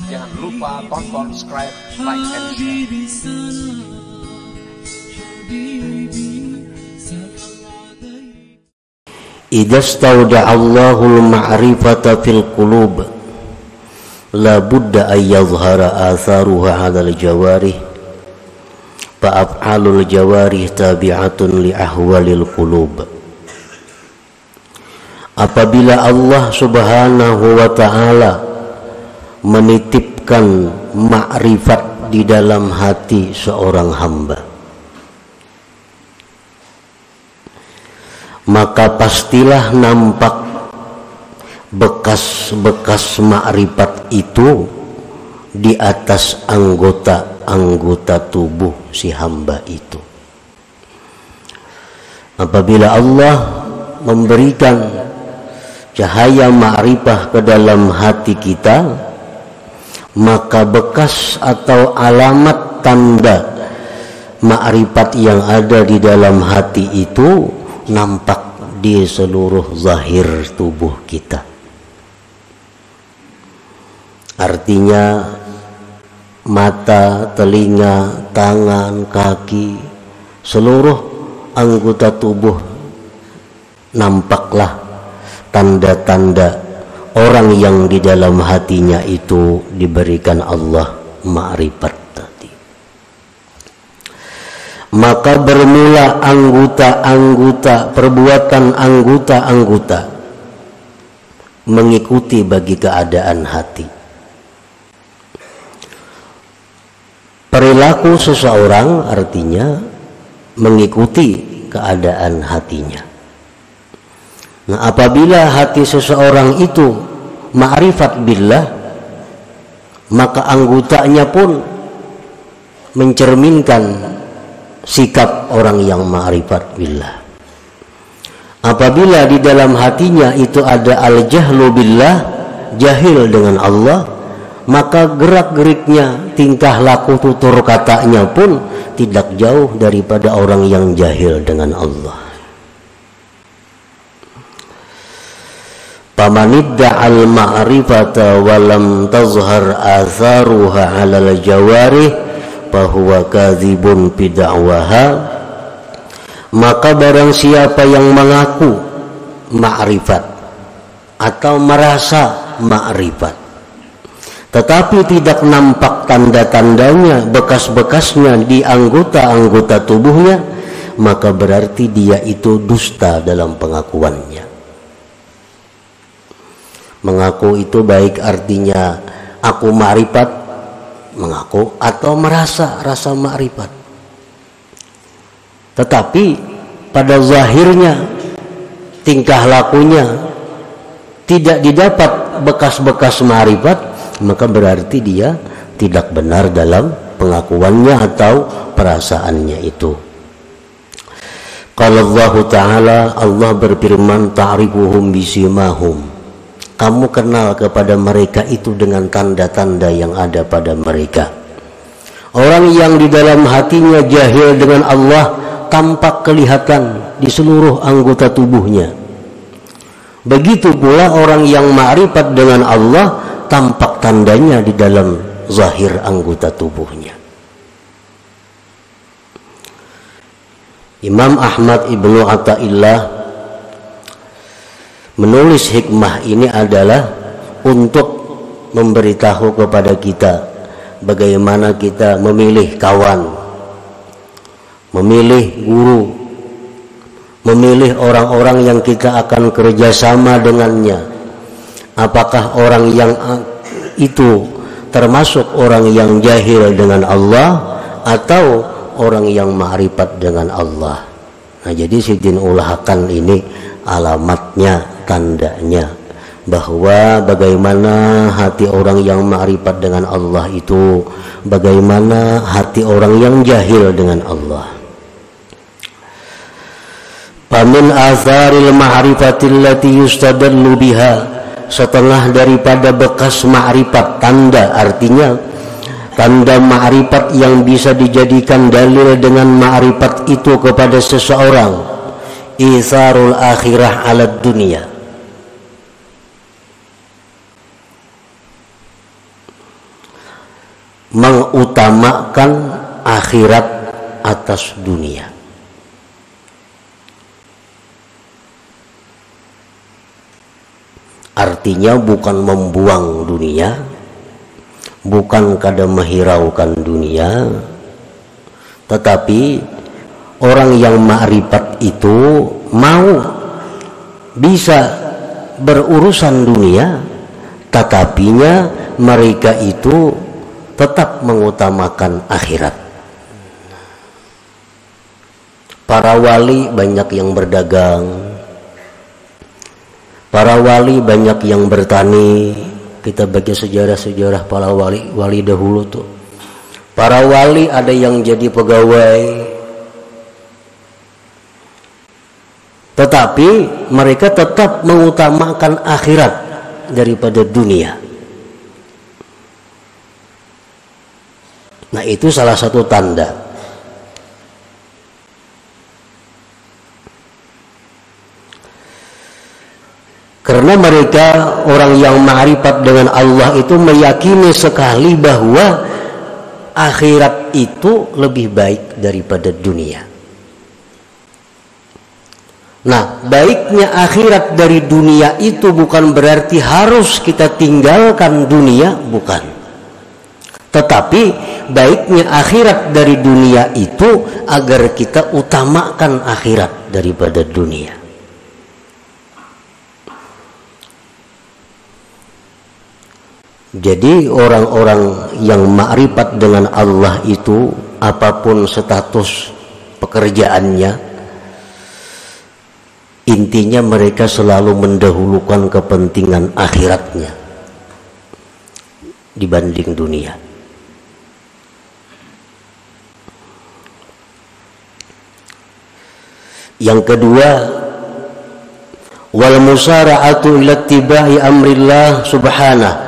Jangan lupa tonton, subscribe, like, and share. Idza stawda'allahu al-ma'rifata fil qulub la budda an yadhhara atharuha 'ala al-jawarih fa af'alul jawarih tabi'atun li ahwalil qulub. Apabila Allah Subhanahu wa ta'ala menitipkan makrifat di dalam hati seorang hamba, maka pastilah nampak bekas-bekas makrifat itu di atas anggota-anggota tubuh si hamba itu. Apabila Allah memberikan cahaya makrifat ke dalam hati kita, maka bekas atau alamat tanda makrifat yang ada di dalam hati itu nampak di seluruh zahir tubuh kita. Artinya mata, telinga, tangan, kaki, seluruh anggota tubuh nampaklah tanda-tanda orang yang di dalam hatinya itu diberikan Allah makrifat. Maka bermula perbuatan anggota-anggota mengikuti bagi keadaan hati. Perilaku seseorang artinya mengikuti keadaan hatinya. Nah, apabila hati seseorang itu ma'rifat billah, maka anggotanya pun mencerminkan sikap orang yang ma'rifat billah. Apabila di dalam hatinya itu ada al-jahlu billah, jahil dengan Allah, maka gerak-geriknya, tingkah laku, tutur katanya pun tidak jauh daripada orang yang jahil dengan Allah. Pamanidda'al ma'rifata walam tazhar atharuha 'alal jawarih bahwa kadzibun bid'awaha, maka barang siapa yang mengaku makrifat atau merasa makrifat tetapi tidak nampak tanda-tandanya, bekas-bekasnya di anggota-anggota tubuhnya, maka berarti dia itu dusta dalam pengakuannya. Mengaku itu baik artinya aku makrifat, mengaku, atau rasa makrifat, tetapi pada zahirnya, tingkah lakunya tidak didapat bekas-bekas makrifat, maka berarti dia tidak benar dalam pengakuannya atau perasaannya itu. Qala Allah Ta'ala, Allah berfirman, ta'rifuhum bisimahum, kamu kenal kepada mereka itu dengan tanda-tanda yang ada pada mereka. Orang yang di dalam hatinya jahil dengan Allah tampak kelihatan di seluruh anggota tubuhnya. Begitu pula orang yang ma'rifat dengan Allah tampak tandanya di dalam zahir anggota tubuhnya. Imam Ahmad Ibnu Athaillah menulis hikmah ini adalah untuk memberitahu kepada kita bagaimana kita memilih kawan, memilih guru, memilih orang-orang yang kita akan kerjasama dengannya. Apakah orang yang itu termasuk orang yang jahil dengan Allah atau orang yang ma'rifat dengan Allah? Nah, jadi Sidin ulahkan ini alamatnya, tandanya, bahwa bagaimana hati orang yang ma'rifat dengan Allah itu, bagaimana hati orang yang jahil dengan Allah. Famin atharil ma'rifatil lati yustadallu biha, setengah daripada bekas ma'rifat, tanda, artinya tanda ma'rifat yang bisa dijadikan dalil dengan ma'rifat itu kepada seseorang, isarul akhirah ala dunia, mengutamakan akhirat atas dunia. Artinya bukan membuang dunia, bukan kada menghiraukan dunia, tetapi orang yang ma'rifat itu mau bisa berurusan dunia, tetapinya mereka itu tetap mengutamakan akhirat. Para wali banyak yang berdagang, para wali banyak yang bertani. Kita baca sejarah-sejarah para wali dahulu tuh. Para wali ada yang jadi pegawai, tetapi mereka tetap mengutamakan akhirat daripada dunia. Nah, itu salah satu tanda. Karena mereka orang yang ma'rifat dengan Allah itu meyakini sekali bahwa akhirat itu lebih baik daripada dunia. Nah, baiknya akhirat dari dunia itu bukan berarti harus kita tinggalkan dunia, bukan. Tetapi baiknya akhirat dari dunia itu agar kita utamakan akhirat daripada dunia. Jadi orang-orang yang ma'rifat dengan Allah itu apapun status pekerjaannya, intinya mereka selalu mendahulukan kepentingan akhiratnya dibanding dunia. Yang kedua, wal musara'atu ila ittiba'i amrillah subhanahu.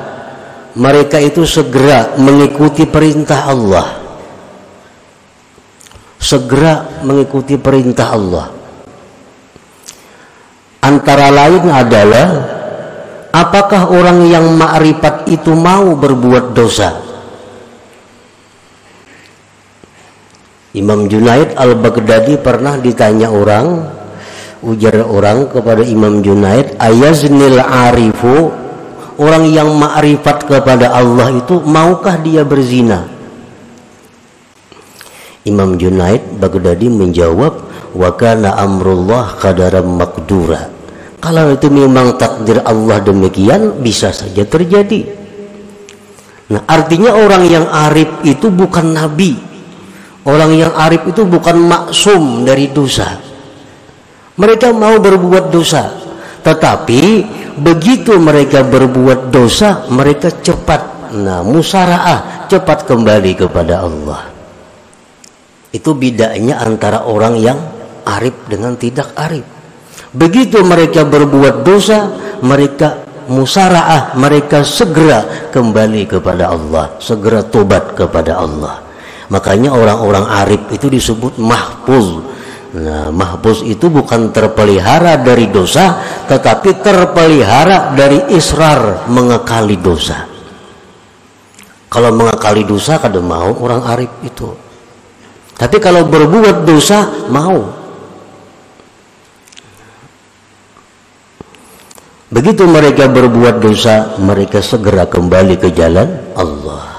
Mereka itu segera mengikuti perintah Allah. Segera mengikuti perintah Allah. Antara lain adalah, apakah orang yang ma'rifat itu mau berbuat dosa? Imam Junaid al-Baghdadi pernah ditanya orang, ujar orang kepada Imam Junaid, ayaznil arifu, orang yang ma'rifat kepada Allah itu maukah dia berzina? Imam Junaid Baghdadi menjawab, wa kana amrullah qadaran maqdura. Kalau itu memang takdir Allah demikian, bisa saja terjadi. Nah, artinya orang yang arif itu bukan nabi. Orang yang arif itu bukan maksum dari dosa. Mereka mau berbuat dosa, tetapi begitu mereka berbuat dosa, mereka cepat, musara'ah, cepat kembali kepada Allah. Itu bedanya antara orang yang arif dengan tidak arif. Begitu mereka berbuat dosa, mereka musara'ah, mereka segera kembali kepada Allah, segera tobat kepada Allah. Makanya orang-orang arif itu disebut mahfuz. Nah, mahfuz itu bukan terpelihara dari dosa, tetapi terpelihara dari israr, mengekali dosa. Kalau mengekali dosa kada mau orang arif itu. Tapi kalau berbuat dosa mau. Begitu mereka berbuat dosa, mereka segera kembali ke jalan Allah.